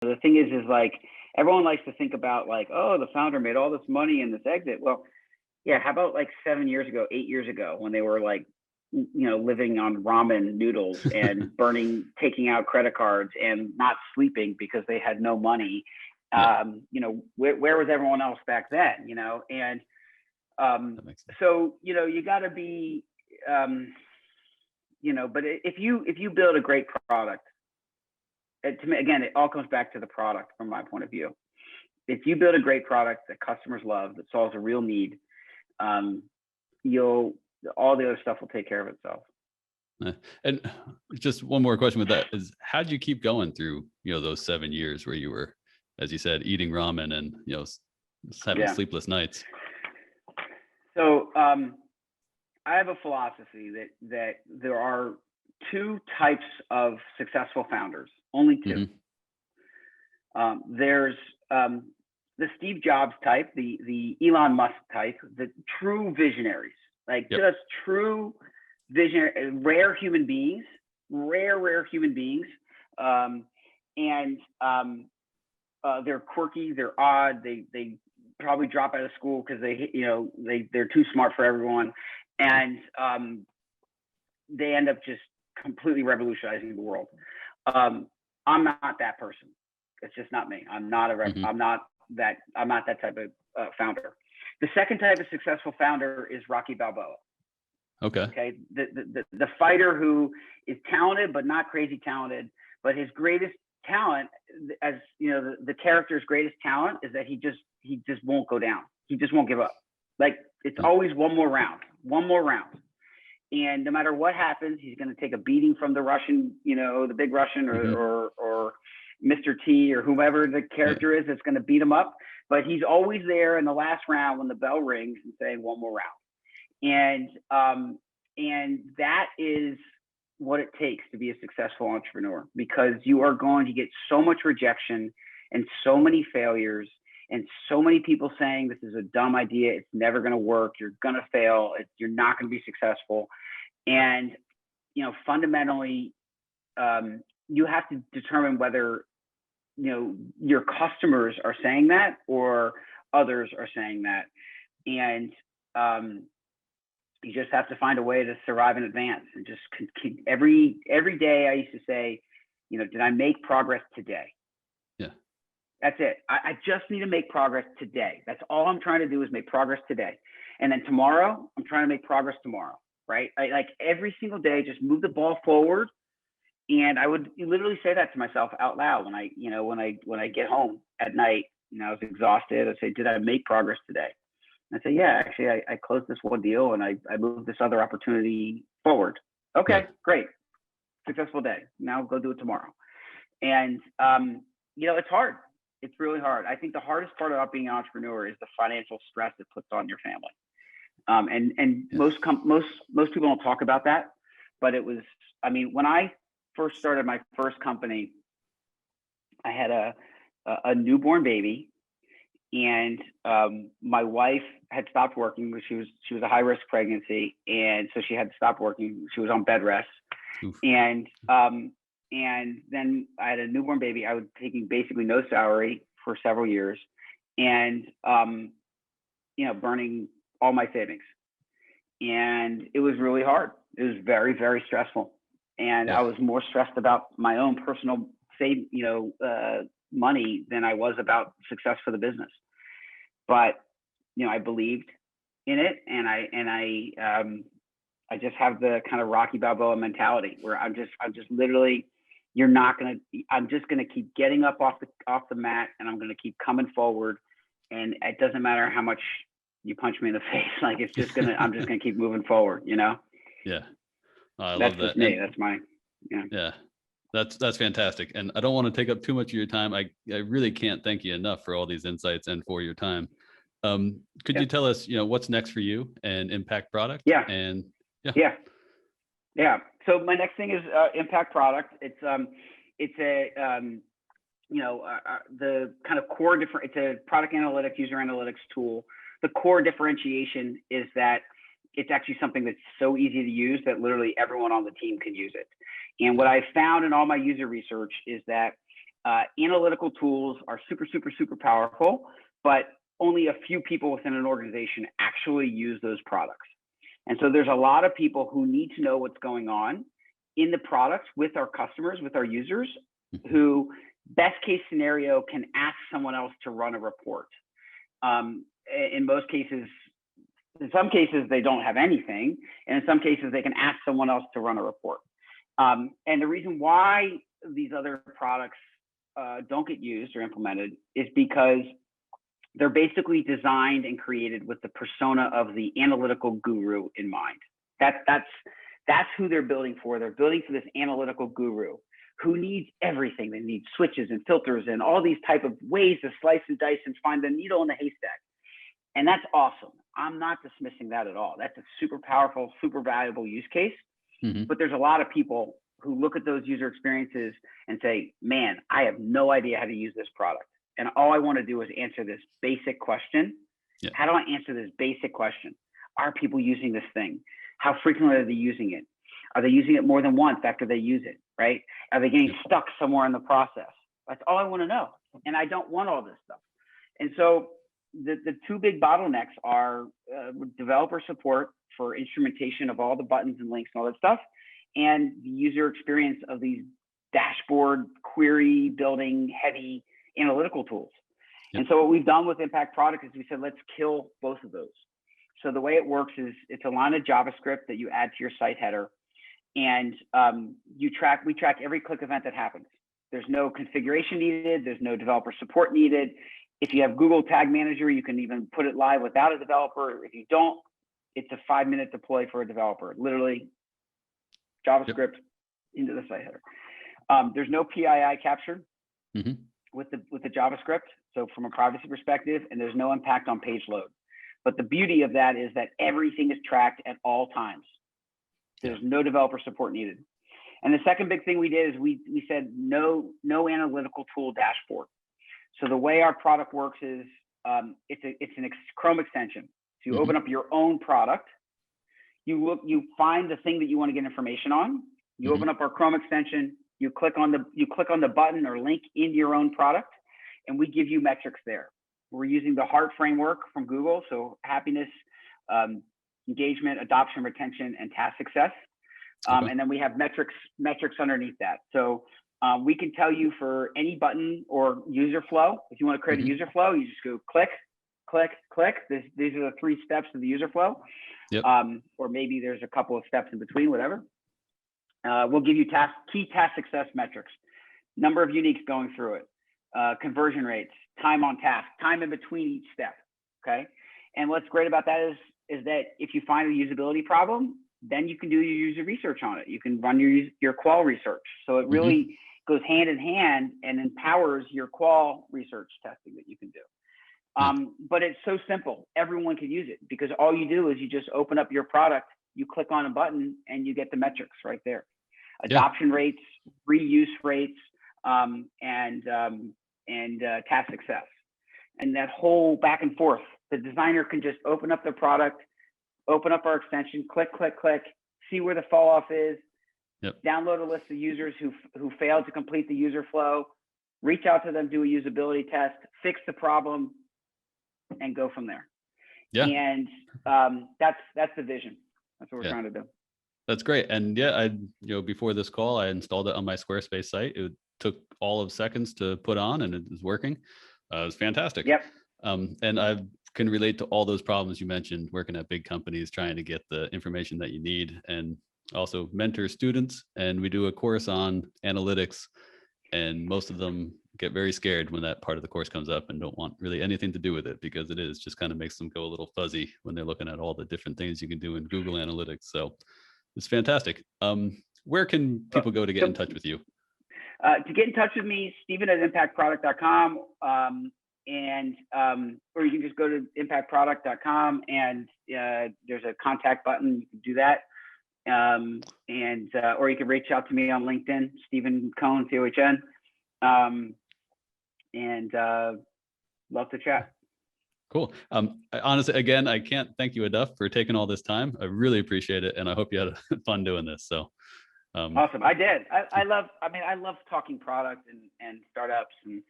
the thing is like everyone likes to think about like, oh, the founder made all this money in this exit. Well, yeah, how about like 7 years ago, 8 years ago, when they were like, living on ramen noodles and taking out credit cards and not sleeping because they had no money. Yeah. Where was everyone else back then? And so you got to be, but if you build a great product, to me, again, it all comes back to the product from my point of view. If you build a great product that customers love, that solves a real need, all the other stuff will take care of itself. And just one more question with that is, how did you keep going through, those 7 years where you were, as you said, eating ramen and, having sleepless nights? So I have a philosophy that there are two types of successful founders, only two. Mm-hmm. There's the Steve Jobs type, the Elon Musk type, the true visionaries, like just true visionary, rare human beings, rare human beings. And they're quirky, they're odd, they probably drop out of school because they're too smart for everyone. And they end up just completely revolutionizing the world. I'm not that person. It's just not me. I'm not that type of founder. The second type of successful founder is Rocky Balboa. Okay. The fighter who is talented but not crazy talented, but his greatest talent, as the character's greatest talent, is that he just won't go down. He just won't give up. Like, it's always one more round. And no matter what happens, he's going to take a beating from the Russian, the big Russian or Mr. T or whomever the character is that's going to beat him up. But he's always there in the last round when the bell rings and saying one more round. And that is what it takes to be a successful entrepreneur, because you are going to get so much rejection and so many failures and so many people saying this is a dumb idea, it's never going to work, you're going to fail, you're not going to be successful. And fundamentally, you have to determine whether your customers are saying that or others are saying that. And you just have to find a way to survive in advance, and just keep every day. I used to say, did I make progress today? Yeah. That's it. I just need to make progress today. That's all I'm trying to do, is make progress today. And then tomorrow, I'm trying to make progress tomorrow, right? Like every single day, just move the ball forward. And I would literally say that to myself out loud when I get home at night, I was exhausted. I'd say, did I make progress today? And I'd say, yeah, actually, I closed this one deal and I moved this other opportunity forward. Okay, great. Successful day. Now go do it tomorrow. And, it's hard. It's really hard. I think the hardest part about being an entrepreneur is the financial stress it puts on your family. Most people don't talk about that, but it was, when I first started my first company, I had a newborn baby, and my wife had stopped working. She was a high risk pregnancy, and so she had to stop working. She was on bed rest. Oof. And then I had a newborn baby. I was taking basically no salary for several years, and burning all my savings. And it was really hard. It was very, very stressful. And I was more stressed about my own personal money than I was about success for the business. But I believed in it, and I just have the kind of Rocky Balboa mentality where I'm just literally, I'm just gonna keep getting up off the mat, and I'm gonna keep coming forward, and it doesn't matter how much you punch me in the face. Like, I'm just gonna keep moving forward. Yeah. I love that. That's me. That's my, yeah. That's fantastic. And I don't want to take up too much of your time. I really can't thank you enough for all these insights and for your time. Could you tell us, what's next for you and Impact Product? Yeah. And So my next thing is Impact Product. It's the kind of core it's a product analytics, user analytics tool. The core differentiation is that it's actually something that's so easy to use that literally everyone on the team can use it. And what I found in all my user research is that Analytical tools are super, super, super powerful, but only a few people within an organization actually use those products. And so there's a lot of people who need to know what's going on in the products with our customers, with our users, who best case scenario can ask someone else to run a report. In most cases, in some cases, they don't have anything. And in some cases, they can ask someone else to run a report. And the reason why these other products don't get used or implemented is because they're basically designed and created with the persona of the analytical guru in mind. That's who they're building for. They're building for this analytical guru who needs everything. They need switches and filters and all these type of ways to slice and dice and find the needle in the haystack. And that's awesome. I'm not dismissing that at all. That's a super powerful, super valuable use case. But there's a lot of people who look at those user experiences and say, man, I have no idea how to use this product. And all I want to do is answer this basic question. Yeah. How do I answer this basic question? Are people using this thing? How frequently are they using it? Are they using it more than once after they use it, right? Are they getting stuck somewhere in the process? That's all I want to know. And I don't want all this stuff. And so the two big bottlenecks are developer support for instrumentation of all the buttons and links and all that stuff, and the user experience of these dashboard query building heavy analytical tools. And so what we've done with Impact Product is we said, let's kill both of those. So the way it works is it's a line of JavaScript that you add to your site header, and we track every click event that happens. There's no configuration needed. There's no developer support needed. If you have Google Tag Manager, you can even put it live without a developer. If you don't, it's a 5-minute deploy for a developer. Literally, JavaScript into the site header. There's no PII captured with the JavaScript, so from a privacy perspective, and there's no impact on page load. But the beauty of that is that everything is tracked at all times. There's no developer support needed. And the second big thing we did is we said no analytical tool dashboard. So the way our product works is it's an Chrome extension. So you open up your own product, you find the thing that you want to get information on. You open up our Chrome extension, you click on the button or link in your own product, and we give you metrics there. We're using the HEART framework from Google, so happiness, engagement, adoption, retention, and task success. And then we have metrics underneath that. So we can tell you for any button or user flow, if you want to create a user flow, you just go click, click, click. These are the 3 steps of the user flow. Or maybe there's a couple of steps in between, whatever. We'll give you key task success metrics, number of uniques going through it, conversion rates, time on task, time in between each step. Okay. And what's great about that is that if you find a usability problem, then you can do your user research on it. You can run your qual research. So it really goes hand in hand and empowers your qual research testing that you can do. But it's so simple. Everyone can use it because all you do is you just open up your product, you click on a button, and you get the metrics right there. Adoption rates, reuse rates, and task success. And that whole back and forth, the designer can just open up the product, open up our extension, click, click, click, see where the fall off is, download a list of users who failed to complete the user flow, reach out to them, do a usability test, fix the problem, and go from there. And that's the vision. That's what we're trying to do. That's great. And before this call, I installed it on my Squarespace site. It took all of seconds to put on, and it was working. It was fantastic. And I can relate to all those problems you mentioned, working at big companies, trying to get the information that you need, and also mentor students. And we do a course on analytics, and most of them get very scared when that part of the course comes up and don't want really anything to do with it, because it is just kind of makes them go a little fuzzy when they're looking at all the different things you can do in Google Analytics. So it's fantastic. Where can people go to get in touch with you? To get in touch with me, Steven@impactproduct.com, or you can just go to impactproduct.com, and there's a contact button. You can do that, or you can reach out to me on LinkedIn, Steven Cohn, COHN, and love to chat. Cool. Honestly, again, I can't thank you enough for taking all this time. I really appreciate it, and I hope you had fun doing this. So Awesome. I did. I love talking product and startups, and